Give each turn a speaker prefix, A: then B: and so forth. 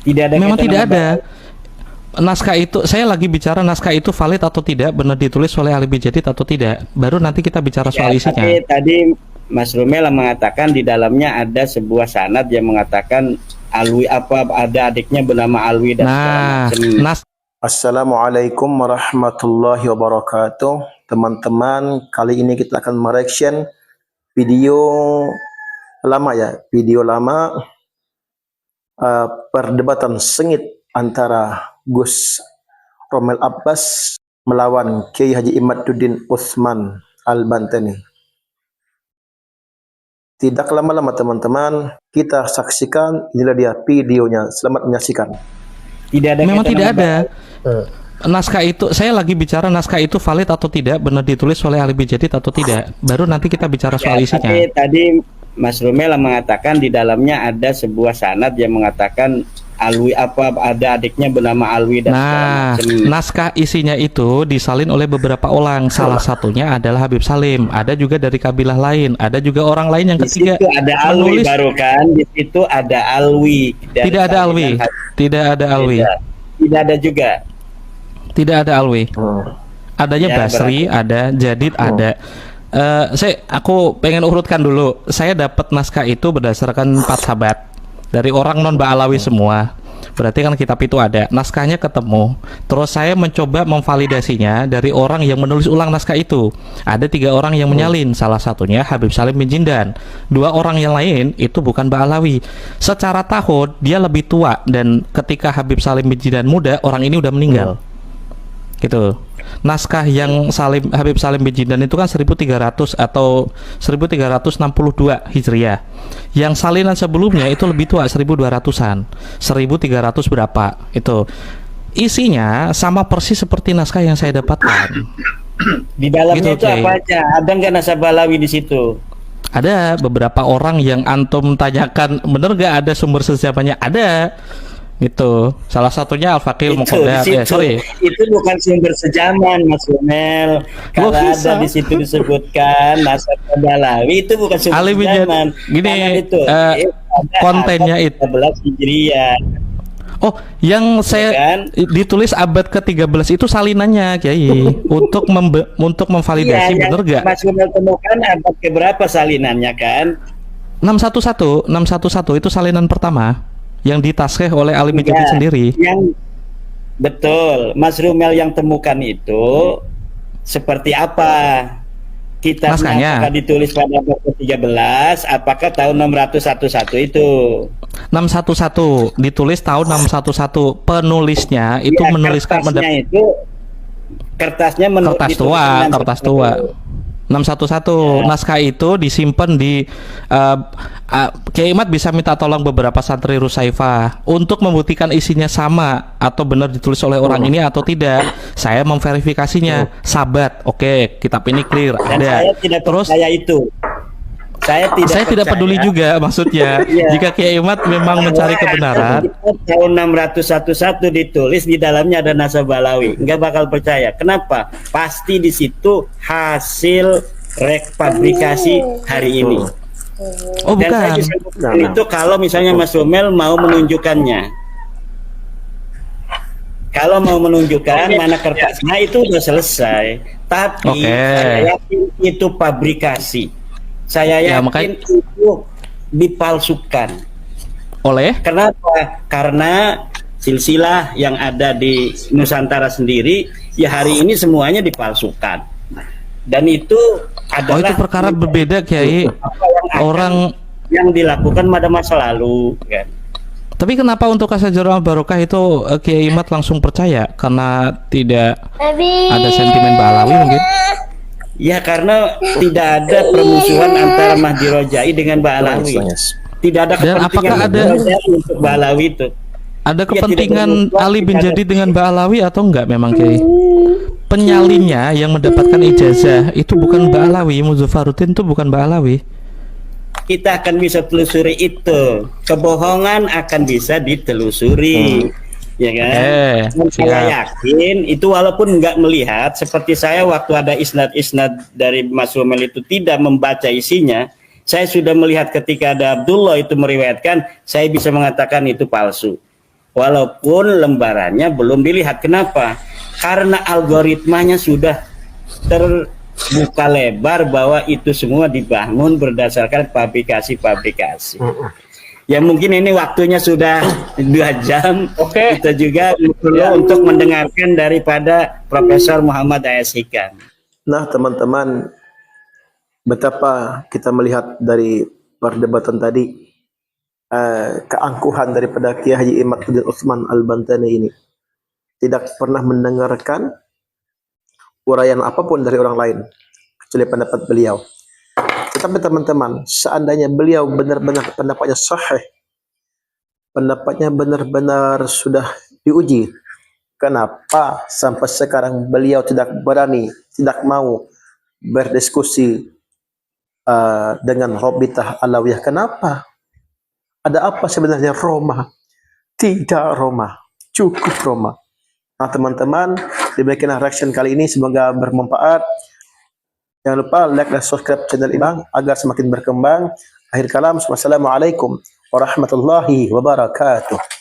A: Tidak ada
B: Memang
A: kaitan
B: tidak
A: dengan
B: ada. Naskah itu, saya lagi bicara naskah itu valid atau tidak, benar ditulis oleh ahli Bijadid atau tidak. Baru nanti kita bicara soal isinya.
A: Tadi Mas Rumel mengatakan di dalamnya ada sebuah sanad yang mengatakan Alwi ada adiknya bernama Alwi dan
B: Nah,
C: Assalamualaikum warahmatullahi wabarakatuh. Teman-teman, kali ini kita akan mereaction video lama ya, perdebatan sengit antara Gus Romel Abbas melawan Kiai Haji Imaduddin Utsman Al-Bantani. Tidak lama-lama teman-teman, kita saksikan, inilah dia videonya. Selamat menyaksikan.
B: Memang tidak ada. Naskah itu, saya lagi bicara naskah itu valid atau tidak, benar ditulis oleh ahli Bijadid atau tidak. Baru nanti kita bicara soal isinya.
A: Tadi Mas Rumel mengatakan di dalamnya ada sebuah sanad yang mengatakan Alwi ada adiknya bernama Alwi dan
B: naskah isinya itu disalin oleh beberapa orang. Salah satunya adalah Habib Salim. Ada juga dari kabilah lain. Ada juga orang lain yang ketiga.
A: Di situ ada Alwi baru kan? Di situ ada Alwi.
B: Tidak ada Alwi. Tidak ada Alwi.
A: Tidak ada juga.
B: Tidak ada Alwi. Adanya
A: Ya,
B: Basri, ada Jadid, ada. Aku pengen urutkan dulu. Saya dapat naskah itu berdasarkan 4 sahabat dari orang non Ba'alawi semua. Berarti kan kitab itu ada, naskahnya ketemu. Terus saya mencoba memvalidasinya dari orang yang menulis ulang naskah itu. Ada 3 orang yang menyalin, salah satunya Habib Salim bin Jindan. 2 orang yang lain itu bukan Ba'alawi. Secara tahun dia lebih tua, dan ketika Habib Salim bin Jindan muda, orang ini udah meninggal. Gitu. Naskah yang Habib Salim bin Jindan itu kan 1300 atau 1362 Hijriah. Yang salinan sebelumnya itu lebih tua, 1200-an. 1300 berapa itu. Isinya sama persis seperti naskah yang saya dapatkan.
A: Di dalamnya
B: gitu,
A: itu apa aja? Ada nggak nasabah Alawi di situ?
B: Ada beberapa orang yang antum tanyakan, bener nggak ada sumber sejarahnya? Ada. Itu salah satunya Al-Faqih Muqaddad.
A: Itu bukan sumber sejaman, Mas Rumel. Kalau ada di situ disebutkan nasabah Balawi, itu bukan sumber sejaman.
B: Gini, kontennya itu
A: 13 Hijriah.
B: Oh, yang saya ditulis abad ke-13 itu salinannya, Kiai. untuk memvalidasi bener gak?
A: Mas Rumel temukan abad keberapa salinannya kan?
B: 611 itu salinan pertama yang ditaskeh oleh ahli Bijadid sendiri.
A: Yang betul, Mas Rumel yang temukan itu seperti apa? Kitabnya apakah ditulis pada abad ke-13? Apakah tahun 611 itu?
B: 611 ditulis tahun 611. Penulisnya itu
A: ya,
B: menuliskan
A: itu kertas
B: tua. 611 naskah itu disimpan di Kiai Imad bisa minta tolong beberapa santri Rusaifah untuk membuktikan isinya sama atau benar ditulis oleh orang ini atau tidak. Saya memverifikasinya. Sabat, oke, kitab ini clear.
A: Dan
B: ada.
A: Saya tidak percaya itu. Saya
B: tidak peduli juga maksudnya. Jika Kiai Imad memang mencari kebenaran.
A: Tahun 611 ditulis, di dalamnya ada nasabah Balawi, nggak bakal percaya. Kenapa? Pasti di situ hasil repabrikasi hari ini.
B: Oh, bukan.
A: Dan saya bisa itu kalau misalnya Mas Rumel mau menunjukkannya. Kalau mau menunjukkan mana kertasnya itu udah selesai. Tapi saya yakin itu pabrikasi. Saya yakin itu dipalsukan.
B: Oleh?
A: Kenapa? Karena silsilah yang ada di Nusantara sendiri ya hari ini semuanya dipalsukan. Dan itu adalah
B: itu perkara berbeda, Kiai. Orang
A: yang dilakukan pada masa lalu kan.
B: Tapi kenapa untuk Asy-Syajarah Barokah itu Kiai Imad langsung percaya? Karena tidak ada sentimen Balawi mungkin?
A: Ya karena tidak ada permusuhan antara Mahdi Rojai dengan Balawi. Tidak ada kepentingan.
B: Dan apakah ada
A: untuk Balawi itu?
B: Ada kepentingan Ali bin Jadid dengan Ba'alawi atau enggak memang, Kiai? Penyalinnya yang mendapatkan ijazah itu bukan Ba'alawi, Muzaffaruddin itu bukan Ba'alawi.
A: Kita akan bisa telusuri itu. Kebohongan akan bisa ditelusuri. Ya kan? Saya yakin itu walaupun nggak melihat, seperti saya waktu ada isnad-isnad dari Mas Rumel itu tidak membaca isinya, saya sudah melihat ketika ada Abdullah itu meriwayatkan, saya bisa mengatakan itu palsu. walaupun lembarannya belum dilihat. Kenapa? Karena algoritmanya sudah terbuka lebar bahwa itu semua dibangun berdasarkan publikasi-publikasi. Ya mungkin ini waktunya sudah 2 jam. Kita juga perlu untuk mendengarkan daripada Profesor Muhammad A.S. Hikam.
C: Nah, teman-teman, betapa kita melihat dari perdebatan tadi keangkuhan daripada Kiai Haji Imaduddin Utsman Al-Bantani ini. Tidak pernah mendengarkan uraian apapun dari orang lain kecuali pendapat beliau. Tetapi teman-teman, seandainya beliau benar-benar pendapatnya sahih, pendapatnya benar-benar sudah diuji, kenapa sampai sekarang beliau tidak berani, tidak mau berdiskusi dengan Robitah Alawiyah? Kenapa? Ada apa sebenarnya Roma? Tidak Roma, cukup Roma. Nah teman-teman, demikianlah reaction kali ini, semoga bermanfaat. Jangan lupa like dan subscribe channel ini agar semakin berkembang. Akhir kalam, wassalamualaikum warahmatullahi wabarakatuh.